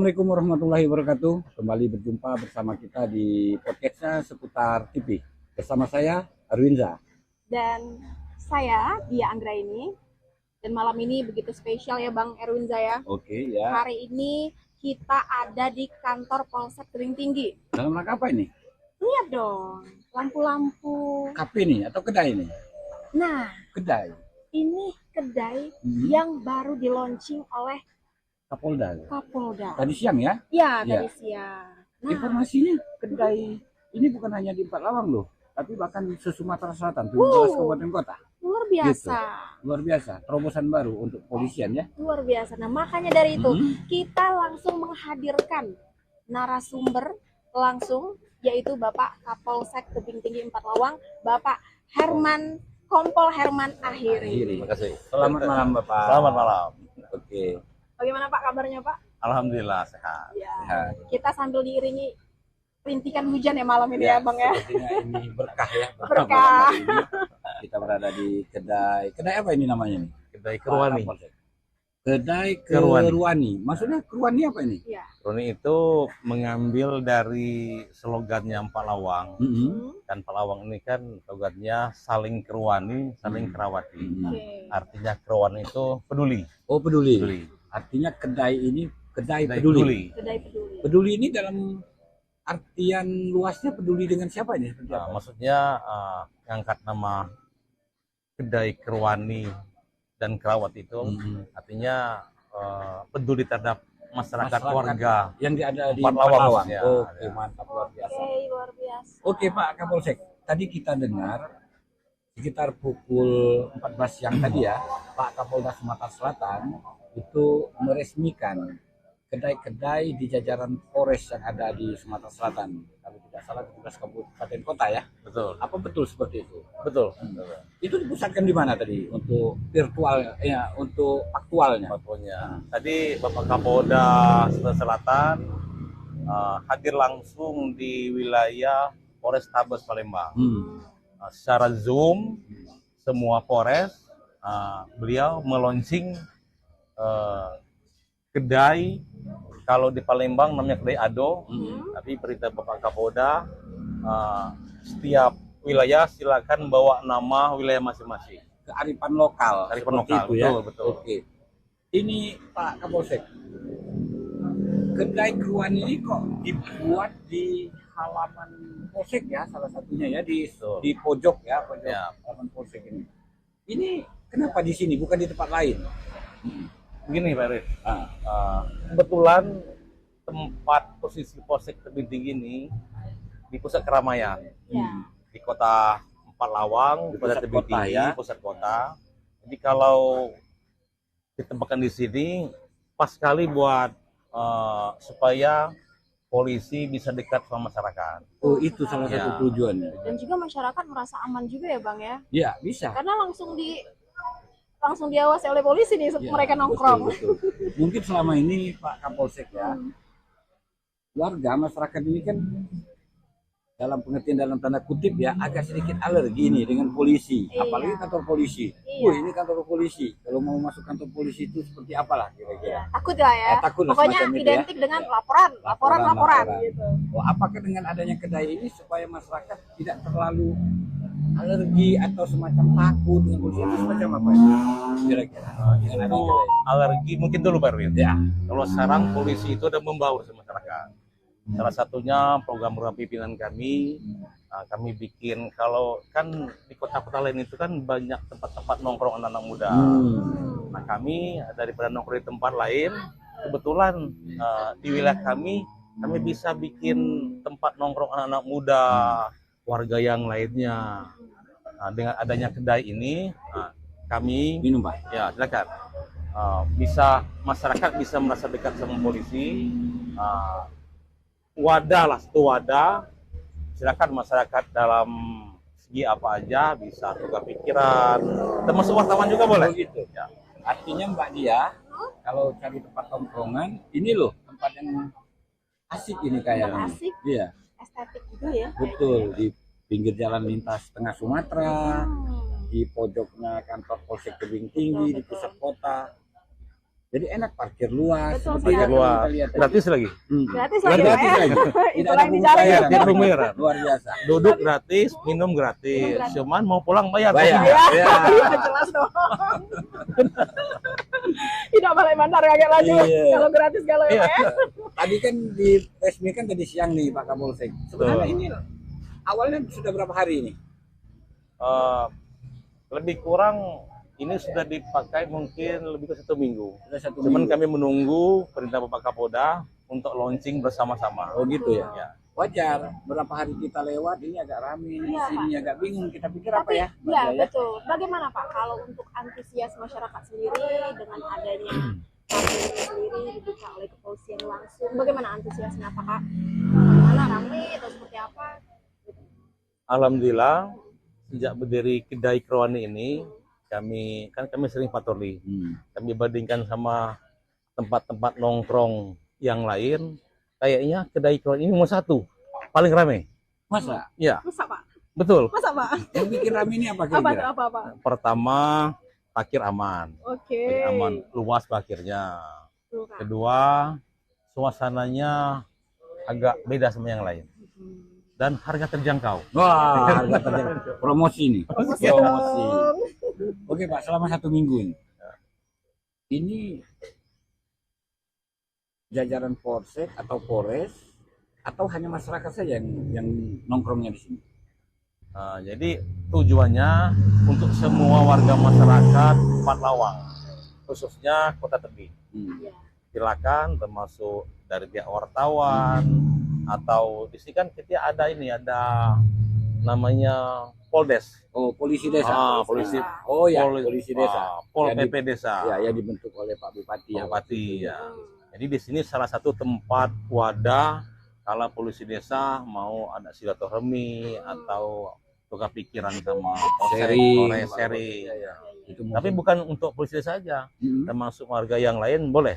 Assalamualaikum warahmatullahi wabarakatuh. Kembali berjumpa bersama kita di podcastnya seputar TV. Bersama saya Arwinza. Dan saya Dia Anggraini. Dan malam ini begitu spesial ya Bang Erwinza ya. Oke ya. Hari ini kita ada di kantor Polsek Tebing Tinggi. Dalam rangka apa ini? Lihat dong, lampu-lampu. Kafe nih atau kedai nih? Nah, Kedai. ini kedai yang baru di launching oleh Kapolda. Kapolda. Tadi siang ya? Ya, Ya. tadi siang. Nah, Informasinya kedai ini bukan hanya di Empat Lawang loh, tapi bahkan di Sumatera Selatan, 17 kabupaten kota. luar biasa. Luar biasa, terobosan baru untuk polisian ya. Luar biasa. Nah, makanya dari itu kita langsung menghadirkan narasumber langsung, yaitu Bapak Kapolsek Tebing Tinggi Empat Lawang, Bapak Herman Kompol Herman Akhiri. Terima kasih. Selamat malam Bapak. Selamat malam. Oke. Bagaimana Pak kabarnya Pak? Alhamdulillah sehat. Ya. Sehat. Kita sambil diiringi rintikan hujan ya malam ini ya Bang ya. Sepertinya ini berkah ya. Berkah. Malam hari ini kita berada di kedai. Kedai apa ini namanya nih? Kedai Keruani. Kedai Keruani. Keruani. Maksudnya Keruani apa ini? Iya. Keruani itu mengambil dari slogannya Empat Lawang. Dan Empat Lawang ini kan slogannya saling keruani, saling kerawati. Oke. Artinya keruani itu peduli. Oh peduli. Peduli. Artinya kedai ini kedai Kedai peduli. Kedai peduli. Peduli ini dalam artian luasnya peduli dengan siapa ini? Seperti Nah, apa? maksudnya ngangkat nama kedai Keruani dan kerawat itu artinya peduli terhadap masyarakat warga. yang ada di Empat Lawang maksudnya. Oke, Ya. mantap luar biasa. Oke, luar biasa. Oke Pak Kapolsek, tadi kita dengar sekitar pukul 14 siang tadi ya, Pak Kapolda Sumatera Selatan itu meresmikan kedai-kedai di jajaran Polres yang ada di Sumatera Selatan. Kalau tidak salah 17 kabupaten kota ya. Betul. Apa betul seperti itu? Betul. Itu dipusatkan di mana tadi untuk virtual ya, untuk aktualnya? Fotonya. Tadi Bapak Kapolda Sulawesi Selatan hadir langsung di wilayah Polrestabes Palembang. Secara Zoom, semua Polres, beliau meluncing kedai. Kalau di Palembang namanya kedai Ado, tapi perintah Bapak Kapolda setiap wilayah silakan bawa nama wilayah masing-masing. Kearifan lokal. Kearifan seperti lokal, itu ya. betul. Oke. Ini Pak Kapolsek. Kedai Keruan ini kok dibuat di halaman Polsek ya, salah satunya ya di pojok ya, pojok Ya. halaman Polsek ini. Ini kenapa di sini bukan di tempat lain? Begini Pak Rif, kebetulan tempat posisi Polsek Tebing Tinggi ini di pusat keramaian, Ya. di kota Empat Lawang, di Pusat kota Tebing kota, Tinggi, ya. pusat kota. Jadi kalau ditempatkan di sini, pas sekali buat supaya polisi bisa dekat sama masyarakat. Oh, itu salah Ya. satu tujuannya. Dan juga masyarakat merasa aman juga ya Bang ya. Ya, bisa. Karena langsung diawasi oleh polisi nih Ya, mereka nongkrong. betul, betul. Mungkin selama ini Pak Kapolsek ya, warga masyarakat ini kan dalam pengertian dalam tanda kutip ya agak sedikit alergi nih dengan polisi, Iya. apalagi kantor polisi. Iya. Wah, ini kantor polisi. Kalau mau masuk kantor polisi itu seperti apalah kira-kira? Takut lah ya. Takut lah Pokoknya semacam itu identik ya. dengan Ya. laporan Laporan. gitu. Oh, apakah dengan adanya kedai ini supaya masyarakat tidak terlalu alergi atau semacam takut dengan polisi itu semacam apa itu? Kira-kira. Dengan adanya Itu kedai. alergi mungkin dulu Pak Rif. Ya. Kalau sekarang polisi itu udah membaur sama masyarakat. Salah satunya program-program pimpinan kami, kami bikin kalau kan di kota-kota lain itu kan banyak tempat-tempat nongkrong anak-anak muda. Nah kami daripada nongkrong di tempat lain, kebetulan di wilayah kami bisa bikin tempat nongkrong anak-anak muda, warga yang lainnya. Nah, dengan adanya kedai ini, kami Minum Pak. ya silakan. Masyarakat bisa merasa dekat sama polisi. Satu wadah. Silakan masyarakat dalam segi apa aja bisa tukar pikiran. Termasuk wartawan juga boleh. Oh, gitu. Ya. Artinya Mbak Dia, kalau cari tempat tongkrongan, ini loh tempat yang asik ini kayaknya. Asik, Iya, estetik juga ya. betul. Di pinggir jalan lintas tengah Sumatera, di pojoknya kantor Polsek Tebing Tinggi, di pusat kota. Jadi enak parkir luas. Betul seperti sekali. yang Luas. kita lihat tadi. Gratis lagi. Gratis Dan lagi, Pak, gratis ya. lagi. Tidak Itulah ada yang pungut dicari. bayaran. Tidak perlu bayaran. Luar biasa. Duduk gratis, minum gratis. Minum gratis. Cuman mau pulang bayar. Bayar. Ya, Ya. iya, jelas dong. Tidak boleh mandar kaget lagi. Iya. Kalau gratis kalau ya, Iya. Pak, ya. Tadi kan diresmikan tadi siang nih Pak Kapolsek. Sebenarnya Betul. ini awalnya sudah berapa hari ini? Eh, lebih kurang ini sudah dipakai mungkin lebih ke 1 minggu. Sudah 1 Cuman minggu. kami menunggu perintah Bapak Kapolda untuk launching bersama-sama. Oh gitu ya. Ya. Wajar. Berapa hari kita lewat ini agak ramai, Iya, sini agak bingung. Kita pikir apa Tapi ya? ya Baca ya. betul. Bagaimana Pak kalau untuk antusias masyarakat sendiri dengan adanya parkir ini sendiri dibuka oleh kepolisian langsung? Bagaimana antusiasnya? Apakah bagaimana ramai atau seperti apa? Alhamdulillah sejak berdiri kedai Kerwani ini kami sering patroli. Kami bandingkan sama tempat-tempat nongkrong yang lain, kayaknya kedai Kerwani ini nomor 1 paling ramai. Masa? Ya, Masa Pak? betul. Masa Pak? Yang bikin ramai ini apa Apa tuh kira-kira? apa Pak? Pertama, parkir aman. Oke. Aman, luas parkirnya. Tuh, Kak. Kedua, suasananya agak beda sama yang lain. Dan harga terjangkau. Wah, harga terjangkau. Promosi nih. Promosi. Oke Pak, selama 1 minggu ini. Ini jajaran Polsek atau Polres atau hanya masyarakat saja yang nongkrongnya di sini? Jadi tujuannya untuk semua warga masyarakat Empat Lawang, khususnya Kota Tebing. Iya. Silakan, termasuk dari pihak wartawan atau di sini kan kita ada namanya Poldes. Oh, polisi desa. Polisi. Oh ya, Pol- polisi desa. Pol Ya, PP Desa. Ya, yang dibentuk oleh Pak Bupati ya. Bupati ya. Jadi di sini salah satu tempat wadah kalau polisi desa mau ada silaturahmi atau tukar pikiran sama Sharing. sharing. Ya. Itu Tapi bukan untuk polisi desa saja, Mm-mm. termasuk warga yang lain boleh.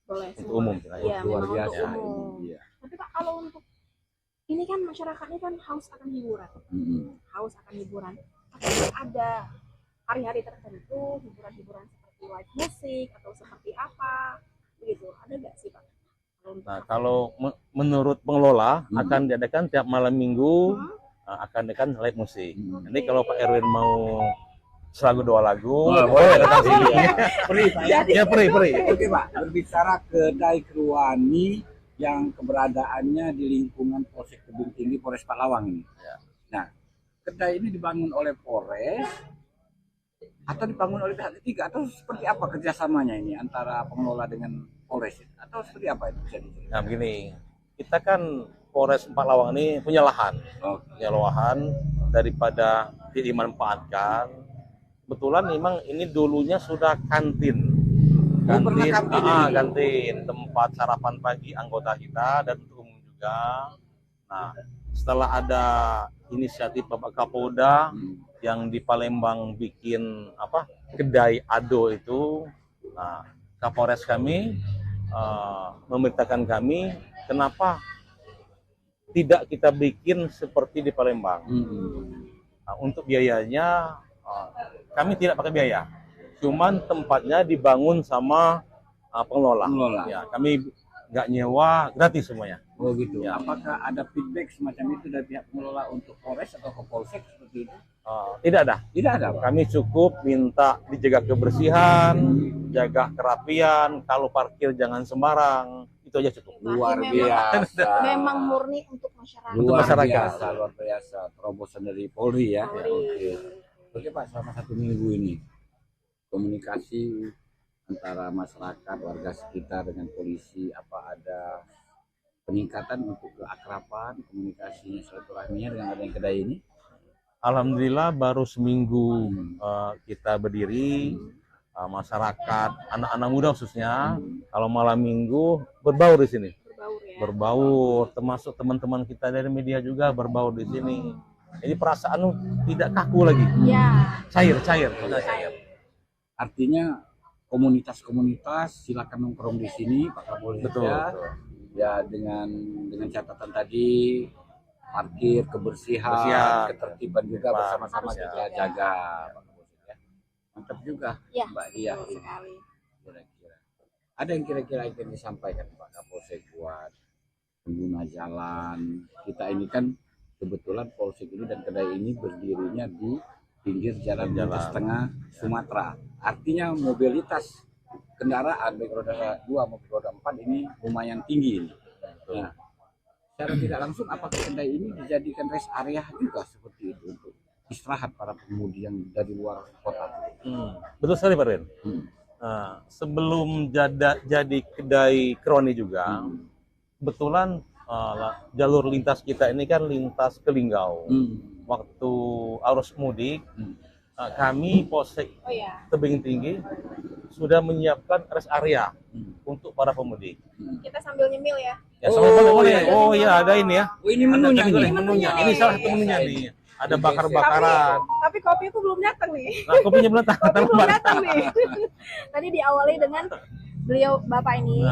Boleh Untuk semua. umum. Iya, luar memang biasa. untuk umum. Iya. Tapi Pak kalau untuk ini kan masyarakatnya kan haus akan hiburan. Mm-mm. Haus akan hiburan. Apakah ada hari-hari tertentu hiburan-hiburan seperti live musik atau seperti apa begitu? Ada nggak sih Pak? Nah, kalau menurut pengelola akan diadakan tiap malam minggu akan diadakan live musik. Nanti kalau Pak Erwin mau selagu 2 lagu, boleh datang sini. Perih, Pak, ya. Ya, perih. Oke Pak, berbicara kedai Kerwani yang keberadaannya di lingkungan Polsek Tebing Tinggi Polres Palawang ini. Ya. Nah, kedai ini dibangun oleh Polres atau dibangun oleh pihak ketiga atau seperti apa kerjasamanya ini antara pengelola dengan Polres atau seperti apa itu bisa diceritakan? Nah, begini, kita kan Polres Empat Lawang ini punya lahan, daripada dimanfaatkan. Kebetulan memang ini dulunya sudah kantin. Oh, pernah kantin ini? Kantin, tempat sarapan pagi anggota kita dan untuk umum juga. Nah, setelah ada inisiatif Bapak Kapolda yang di Palembang bikin kedai Ado itu, nah, Kapolres kami memerintahkan kami kenapa tidak kita bikin seperti di Palembang. Nah, untuk biayanya kami tidak pakai biaya, cuman tempatnya dibangun sama pengelola. Ya, kami nggak nyewa, gratis semuanya. Oh gitu. Ya. Apakah ada feedback semacam itu dari pihak pengelola untuk Polres atau ke Polsek seperti itu? Tidak ada. Tidak ada, Pak. Kami cukup minta dijaga kebersihan, jaga kerapian, kalau parkir jangan sembarang, itu aja cukup. Luar Memang- biasa. Memang murni untuk masyarakat. Luar masyarakat. biasa, luar biasa. Terobosan dari Polri ya. Polri. Oke Pak, selama 1 minggu ini komunikasi antara masyarakat, warga sekitar dengan polisi, apa ada peningkatan untuk keakraban, komunikasinya, silaturahminya dengan adanya kedai ini? Alhamdulillah baru seminggu kita berdiri, masyarakat, anak-anak muda khususnya, kalau malam minggu berbaur di sini. Berbaur ya. Berbaur, termasuk teman-teman kita dari media juga berbaur di sini. Jadi perasaan tidak kaku lagi, Ya. cair. Artinya komunitas-komunitas silakan nongkrong di sini, Pak Kapolres. Betul. Ya dengan catatan tadi parkir, kebersihan, Kebersihan. ketertiban juga Pak, bersama-sama harus kita dijaga. jaga, Pak Kapolres ya. Mantap juga, Ya, Mbak Dia. betul sekali. Kira-kira. Ada yang kira-kira ingin disampaikan Pak Kapolsek buat pengguna jalan? Kita ini kan kebetulan Polsek ini dan kedai ini berdirinya di pinggir jalan lintas tengah Sumatera. Artinya mobilitas kendaraan baik roda 2 maupun roda 4 ini lumayan tinggi ini. Nah, secara tidak langsung apakah kedai ini dijadikan rest area juga seperti itu untuk istirahat para pengemudi yang dari luar kota? Betul sekali Pak Rin. Nah, sebelum jadi kedai Kroni juga, kebetulan jalur lintas kita ini kan lintas ke Linggau. Waktu arus mudik, kami Polsek Tebing Tinggi sudah menyiapkan rest area untuk para pemudik. Kita sambil nyemil ya. Ya, oh iya ada ini ya. Oh, ini menunya Ada ini. menunya. Ini salah satu menunya nih. Ada bakar-bakaran. Tapi kopiku belum datang nih. Nah, kopinya belum datang. Kopi belum datang nih. Tadi diawali dengan beliau Bapak ini,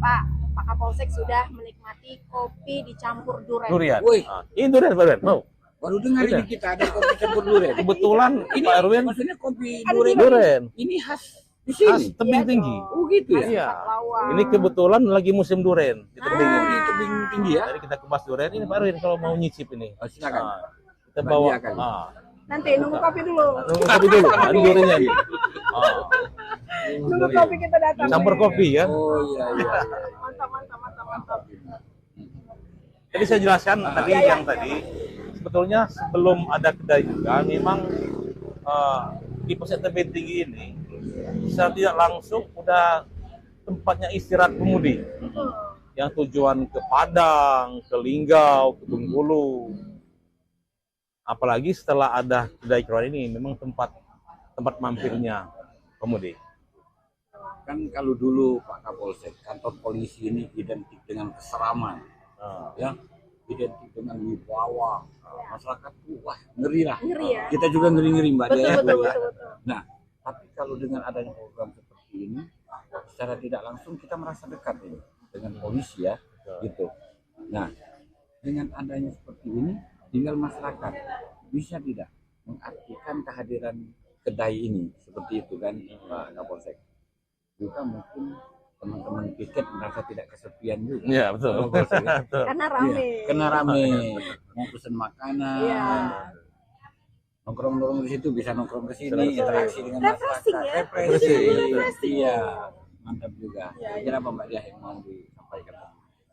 Pak Kapolsek sudah menikmati kopi dicampur durian. Durian. Woi. Ini durian Pak Rin. Mau? Baru dengar ini kita ada kopi campur durian. Kebetulan Pak Erwin Maksudnya kopi Kan durian durian. ini khas di Khas sini. Tebing Iya Tinggi. dong. Oh gitu ya. Iya. Lawang. Ini kebetulan lagi musim durian di Tebing Oh, Tinggi. di Tebing Tinggi ya. Jadi kita kupas durian ini Pak Erwin kalau mau nyicip ini. Oh, silakan. Nah, kita bawa. Hadiah kali. Nanti nunggu kopi dulu. Nunggu kopi dulu. Ada duriannya nih. Nunggu kopi kita datang. Campur kopi ya. Oh iya iya. Mantap. Jadi saya jelaskan tadi yang tadi sebetulnya sebelum ada kedai juga memang di Polsek Tebing Tinggi ini secara tidak langsung udah tempatnya istirahat pemudik yang tujuan ke Padang, ke Linggau, ke Bengkulu. Apalagi setelah ada kedai Kroni ini memang tempat mampirnya pemudik. Kan kalau dulu Pak Kapolsek, kantor polisi ini identik dengan keseraman, ya, identik dengan wibawa. Masyarakat tuh wah ngeri lah. Ngeri ya. Kita juga ngeri-ngeri Mbak Betul, Dia. betul. Nah, tapi kalau dengan adanya program seperti ini, secara tidak langsung kita merasa dekat ini dengan polisi ya, gitu. Nah, dengan adanya seperti ini, tinggal masyarakat bisa tidak mengartikan kehadiran kedai ini seperti itu kan Pak Kapolsek. Juga mungkin teman-teman piket merasa tidak kesepian juga. Iya betul. Kalau Polsek, ya. Betul. Karena rame. Iya, karena rame, mau pesen makanan, Iya. nongkrong-nongkrong di situ bisa nongkrong ke sini, Betul. interaksi dengan Refreshing masyarakat, ya. refreshing. Iya, mantap juga. Iya, Kira apa Mbak Dia yang mau disampaikan?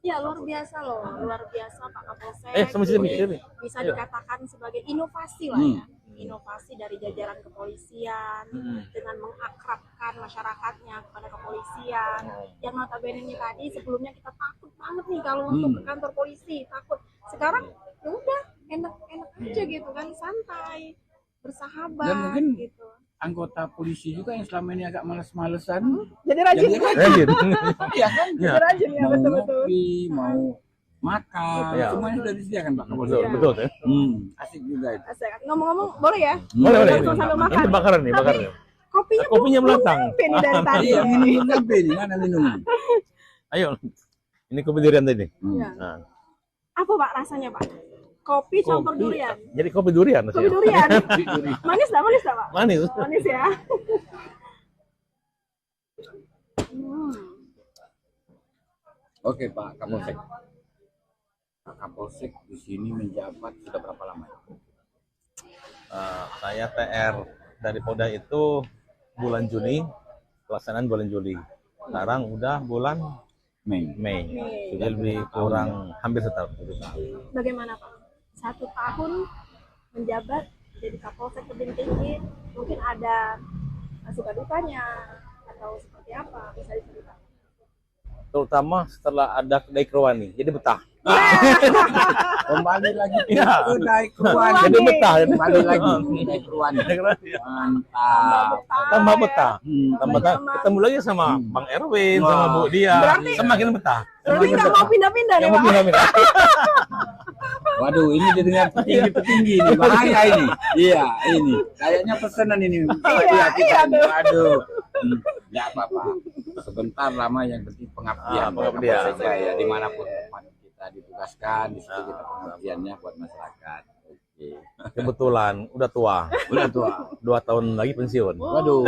Ya luar biasa loh, luar biasa Pak Kapolsek. Sama sini mikir nih. Bisa Iya. dikatakan sebagai inovasi lah ya. Inovasi dari jajaran kepolisian dengan mengakrabkan masyarakatnya kepada kepolisian. Yang notabene tadi sebelumnya kita takut banget nih kalau untuk ke kantor polisi, takut. Sekarang ya udah enak-enak aja gitu kan, santai, bersahabat Dan mungkin gitu. Anggota polisi juga yang selama ini agak males-malesan, Jadi rajin, jadi Rajin. iya kan? Ya. jadi rajin ya, Mau betul-betul. ngopi, mau makan, Iya. semuanya sudah disediakan Pak Kapolsek. Betul, betul ya. Asik juga itu. Asik. Ngomong-ngomong boleh ya? Boleh, boleh. Langsung sambil makan. Ini bakaran nih, Tapi bakaran. kopinya belum datang. nyampe nih dari tadi. Iya, minum sampai nih, mana minuman? Ayo. Ini kopi durian tadi. Ya. Nah, Apa Pak rasanya Pak? Kopi campur durian. Jadi kopi durian. Kopi durian. Manis dah Pak? Manis. Manis ya. Oke Pak Kapolsek. Pak Kapolsek di sini menjabat sudah berapa lama? Saya TR dari Polda itu bulan Juni, pelaksanaan bulan Juli. Sekarang udah bulan Mei. Mei. Jadi lebih kurang hampir setahun. Bagaimana Pak? 1 tahun menjabat jadi Kapolsek Tebing Tinggi, mungkin ada suka dukanya atau seperti apa bisa diceritakan? Terutama setelah ada kedai Kroni, jadi betah. Kembali lagi ke Iya. kedai Kruan. Jadi betah. Kembali lagi ke kedai Kruan. Mantap. Tambah betah. Tambah betah. Nyaman. Ketemu lagi sama Bang Erwin, sama Bu Dia. Berarti- Semakin betah. Berarti nggak mau pindah-pindah nih Yang mau Pak? pindah-pindah. Waduh, ini didengar petinggi-petinggi ini. Bahaya ini. Iya, ini. Kayaknya pesanan ini. Iya, iya tuh. Waduh. Ya apa-apa. Sebentar lama yang penting pengabdian. Pengabdian. Apa saja ya, dimanapun tempat kita ditugaskan, di situ kita pengabdiannya buat masyarakat. Oke. Kebetulan udah tua. Udah tua. 2 tahun lagi pensiun. Waduh.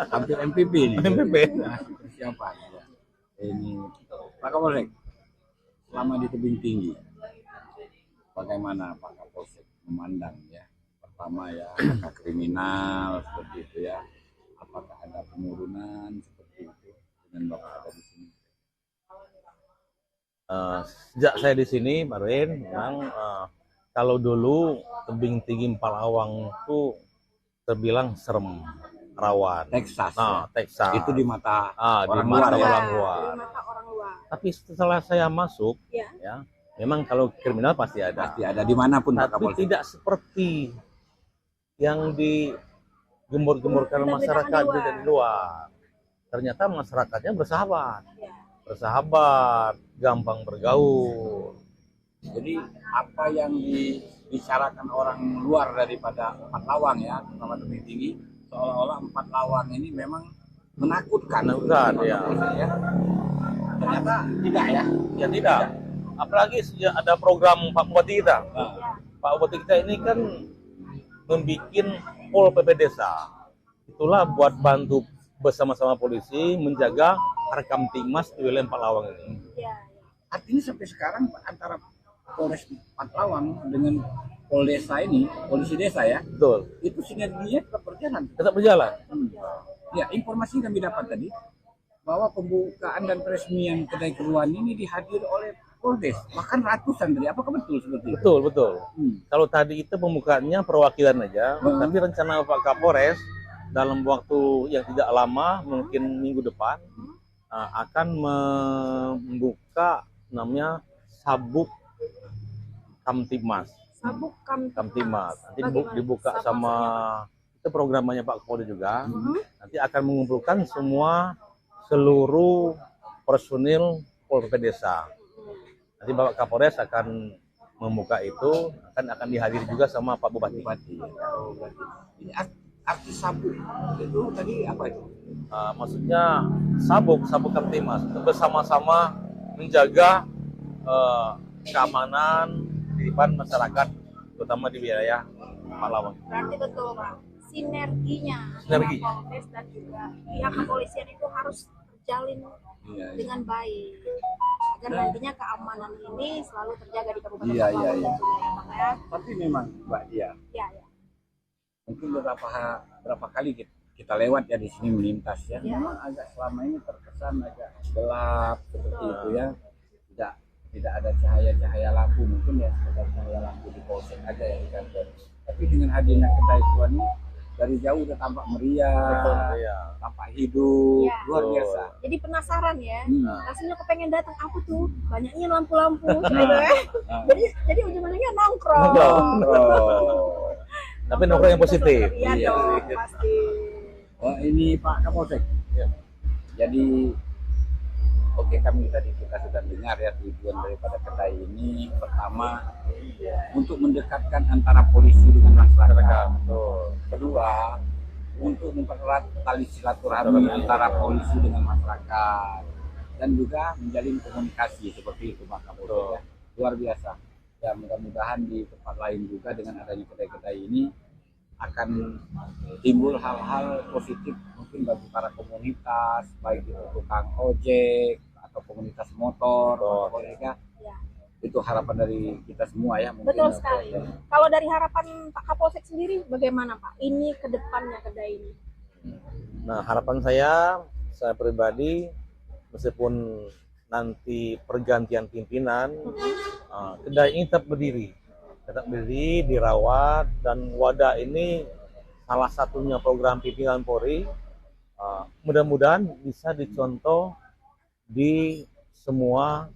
Hampir MPP nih. MPP. Masih persiapan. Ya. Ini Pak Kapolsek, selama di Tebing Tinggi, bagaimana Pak Kapolsek memandang ya? Pertama ya, apakah kriminal seperti itu ya? Apakah ada penurunan seperti itu dengan Bapak ada di sini? Sejak saya di sini, Pak Rin, memang kalau dulu Tebing Tinggi Empalawang itu terbilang serem, rawan. Texas, Nah, Texas. itu di mata di orang mata luar ya? orang luar. Di mata orang luar. Tapi setelah saya masuk, Ya. ya, memang kalau kriminal pasti ada. Pasti ada dimanapun Pak Tapi Kapolsek. tidak seperti yang digembur-gemburkan Tidak masyarakat di di luar. Ternyata masyarakatnya bersahabat, Ya. gampang bergaul. Jadi apa yang dibicarakan orang luar daripada Empat Lawang ya, terutama Tebing Tinggi, seolah-olah Empat Lawang ini memang menakutkan. Menakutkan, ya. Ya. Ternyata tidak ya. Ya tidak. Apalagi sejak ada program Pak Bupati kita. Nah, Pak Bupati kita ini kan membuat Pol PP Desa. Itulah buat bantu bersama-sama polisi menjaga Harkam Tipmas di wilayah Empat Lawang ini. Ya. artinya sampai sekarang antara Polres Empat Lawang dengan Poldesa ini, polisi desa ya, Betul. itu sinerginya tetap berjalan. Tetap berjalan. Ya, informasi yang kami dapat tadi bahwa pembukaan dan peresmian kedai keruan ini dihadiri oleh Poldes, bahkan ratusan tadi. Apakah betul seperti itu? Betul, betul. Hmm. Kalau tadi itu pembukaannya perwakilan aja, Hmm. tapi rencana Pak Kapolres dalam waktu yang tidak lama, mungkin minggu depan, akan membuka namanya Sabuk Kamtibmas. Sabuk Kamtibmas. Nanti Bagaimana? dibuka Sabuk sama itu programnya Pak Kapolri juga. Nanti akan mengumpulkan seluruh personil Pol PP Desa. Nanti Bapak Kapolres akan membuka itu, akan dihadiri juga sama Pak Bupati. Bupati. Oh, berarti. Ini arti sabuk itu tadi apa itu? Maksudnya Sabuk Kamtibmas bersama-sama menjaga keamanan di depan masyarakat, terutama di wilayah Palawang. Berarti betul Pak, sinerginya Sinergi. antara Polres dan juga pihak kepolisian itu harus terjalin Iya, iya. dengan baik agar nantinya keamanan ini selalu terjaga di Kabupaten Iya, Pelawang iya, iya. tentunya ya Pak ya. Tapi memang Mbak Dia, Ya, ya. mungkin berapa kali kita lewat ya di sini melintas ya, Ya. memang agak selama ini terkesan agak gelap seperti itu ya, tidak ada cahaya lampu, mungkin ya sekedar cahaya lampu di polsek aja ya di kantor. Tapi dengan hadirnya kedai tuan ini dari jauh udah tampak meriah, Iya. tampak hidup, Ya. luar biasa. Jadi penasaran ya, Hmm. rasanya kepengen datang aku tuh, banyaknya lampu-lampu gitu ya. Nah. Jadi ujung-ujungnya nongkrong. Oh. Tapi nongkrong yang positif. Iya Iya. dong, pasti. Oh, ini Pak Kapolsek. Ya. Jadi oke, kita sudah dengar ya tujuan daripada kedai ini. Pertama untuk mendekatkan antara polisi dengan masyarakat. Kedua untuk mempererat tali silaturahmi antara polisi dengan masyarakat dan juga menjalin komunikasi seperti itu Pak Kapolsek ya. Luar biasa. Ya mudah-mudahan di tempat lain juga dengan adanya kedai-kedai ini akan timbul hal-hal positif mungkin bagi para komunitas, baik itu tukang ojek atau komunitas motor, mereka Ya. itu harapan dari kita semua ya. Mungkin Betul sekali. Kalau dari harapan Pak Kapolsek sendiri bagaimana Pak? Ini ke depannya kedai ini. Nah, harapan saya pribadi, meskipun nanti pergantian pimpinan, kedai ini tetap berdiri, dirawat, dan wadah ini salah satunya program pimpinan Polri. Mudah-mudahan bisa dicontoh di semua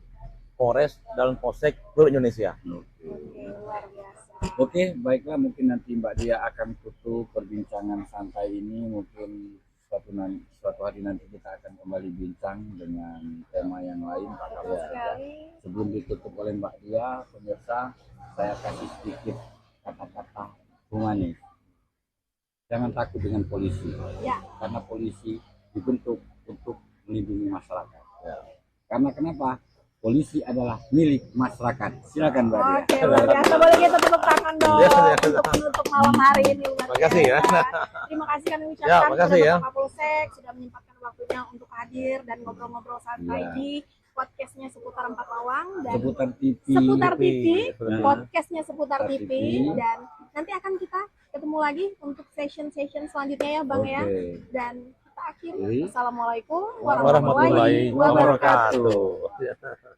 Polres dan Polsek seluruh Indonesia. Oke, luar biasa. Oke, baiklah, mungkin nanti Mbak Dia akan tutup perbincangan santai ini. Mungkin suatu hari nanti kita akan kembali bincang dengan tema yang lain Pak Kapolsek ya. Sebelum ditutup oleh Mbak Dia, pemirsa, saya kasih sedikit kata-kata humanis. Jangan takut dengan polisi, Ya. karena polisi dibentuk untuk melindungi masyarakat. Ya. Karena kenapa? Polisi adalah milik masyarakat. Silakan Mbak Dia. Oke, luar biasa. Boleh kita tepuk tangan dong Ya, ya. untuk menutup malam hari ini. luar Terima kasih ya. biasa. Terima kasih kami Ya, ucapkan makasih kepada ya. Bapak Kapolsek sudah menyempatkan waktunya untuk hadir hadir dan ngobrol-ngobrol santai Iya. di podcastnya seputar Empat Lawang dan Seputar TV. seputar TV, Nah. podcastnya seputar Seputar TV, TV. dan nanti akan kita ketemu lagi untuk session-session selanjutnya ya Bang ya. Oke. Dan kita akhiri. Jadi, Assalamualaikum Warahmatullahi warahmatullahi wabarakatuh. wabarakatuh.